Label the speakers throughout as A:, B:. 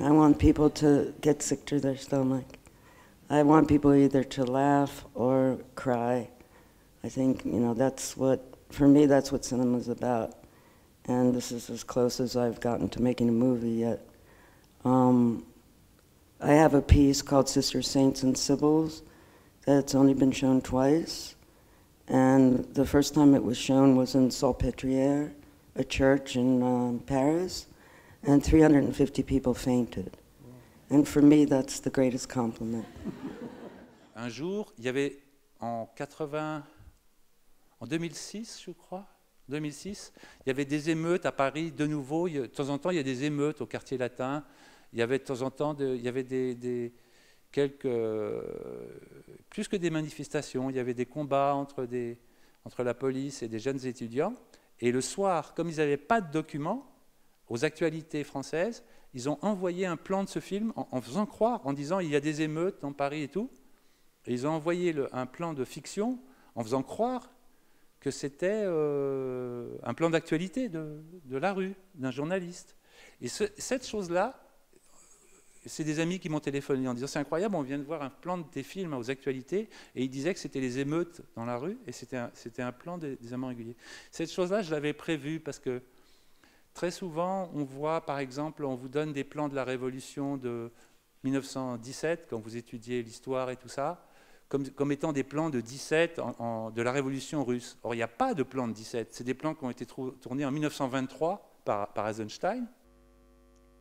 A: I want people to get sick to their stomach. I want people either to laugh or cry. I think, you know, that's what, for me, that's what cinema's about. And this is as close as I've gotten to making a movie yet. I have a piece called Sisters, Saints, and Sibyls that's only been shown twice. And the first time it was shown was in Salpêtrière, a church in Paris, and 350 people fainted. And for me, that's the greatest compliment.
B: Un jour, il y avait en 2006, je crois, 2006, il y avait des émeutes à Paris, de nouveau, de temps en temps, il y a des émeutes au quartier latin, il y avait de temps en temps, il y avait quelques, plus que des manifestations, il y avait des combats entre la police et des jeunes étudiants, et le soir, comme ils n'avaient pas de documents, aux actualités françaises, ils ont envoyé un plan de ce film en faisant croire, en disant il y a des émeutes dans Paris et tout, et ils ont envoyé un plan de fiction en faisant croire que c'était un plan d'actualité de la rue, d'un journaliste. Et cette chose-là, c'est des amis qui m'ont téléphoné en disant c'est incroyable, on vient de voir un plan de tes films aux actualités, et ils disaient que c'était les émeutes dans la rue, et c'était un plan des amants réguliers. Cette chose-là, je l'avais prévue parce que très souvent, on voit, par exemple, on vous donne des plans de la Révolution de 1917, quand vous étudiez l'histoire et tout ça, comme étant des plans de 17 de la Révolution russe. Or, il n'y a pas de plan de 17. C'est des plans qui ont été tournés en 1923 par Eisenstein.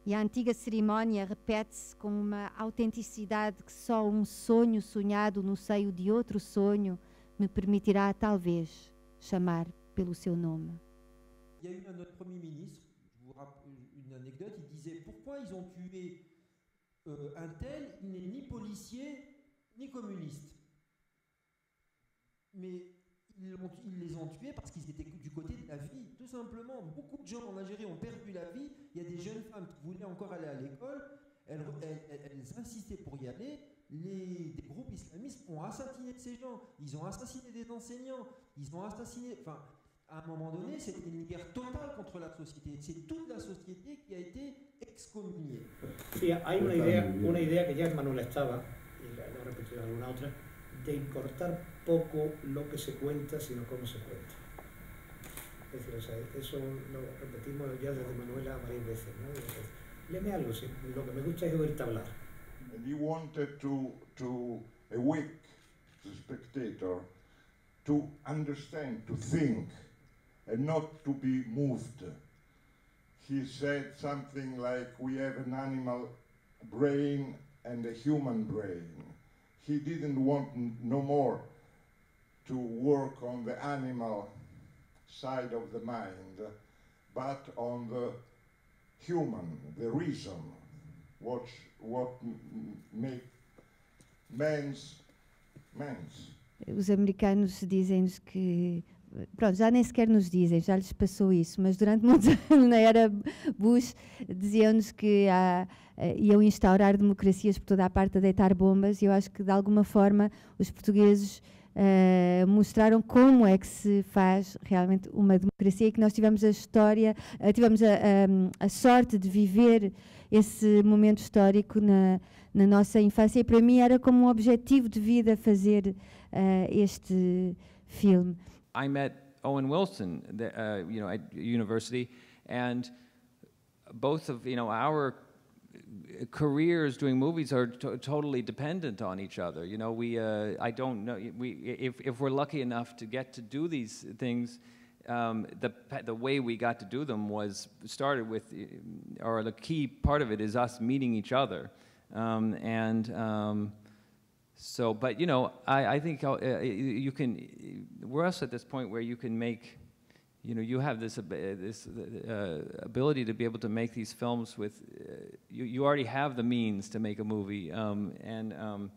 C: E a antiga cerimônia repete-se com uma autenticidade que só sonho sonhado no seio de outro sonho me permitirá, talvez, chamar pelo seu nome.
D: Il y a eu notre Premier ministre, je vous rappelle une anecdote, il disait pourquoi ils ont tué un tel, il n'est ni policier ni communiste. Mais ils les ont tués parce qu'ils étaient du côté de la vie, tout simplement. Beaucoup de gens en Algérie ont perdu la vie. Il y a des jeunes femmes qui voulaient encore aller à l'école, elles insistaient pour y aller. Des groupes islamistes ont assassiné ces gens. Ils ont assassiné des enseignants. Ils ont assassiné... Enfin, à un moment donné, c'était une guerre totale contre la société. C'est toute la société qui a été excommuniée.
E: Sí, hay una idea que ya Manuel estaba, y la he repetido alguna otra, de importar poco lo que se cuenta, sino cómo se cuenta. Es decir, o sea, eso lo repetimos ya desde Manuela varias veces, ¿no? Léeme algo, sí. Lo que me gusta es oírte hablar.
F: And he wanted to awake the spectator to understand, to think, and not to be moved. He said something like, we have an animal brain and a human brain. He didn't want no more to work on the animal side of the mind, but on the human, the reason, what make men's.
C: Os americanos dizem-nos que, pronto, já nem sequer nos dizem, já lhes passou isso, mas durante muitos anos, na era Bush, diziam-nos que iam instaurar democracias por toda a parte a deitar bombas, e eu acho que de alguma forma os portugueses mostraram como é que se faz realmente uma democracia, e que nós tivemos a história, tivemos a sorte de viver esse momento histórico na nossa infância, e para mim era como um objetivo de vida fazer este filme.
G: I met Owen Wilson, you know, at university, and both of our careers doing movies are totally dependent on each other. You know, I don't know, if we're lucky enough to get to do these things, the way we got to do them started with, or the key part of it is us meeting each other. So, but you know, I think you can, we're also at this point where you can make, you know, you have this ability to be able to make these films with, you already have the means to make a movie, and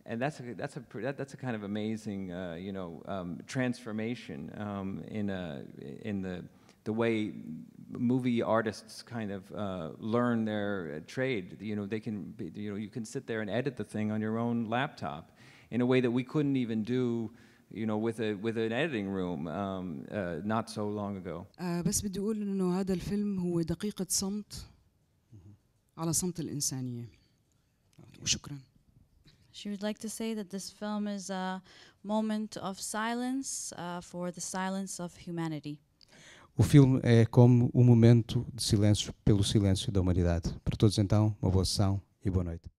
G: that's a kind of amazing, you know, transformation in the way movie artists kind of learn their trade. You know, you can sit there and edit the thing on your own laptop in a way that we couldn't even do, you know, with an editing room not so long ago.
H: بس بدي أقول إنه هذا الفيلم هو دقيقة صمت على صمت الإنسانية. وشكرا.
I: She would like to say that this film is a moment of silence for the silence of humanity.
J: O filme é como um momento de silêncio pelo silêncio da humanidade. Para todos então, uma boa sessão e boa noite.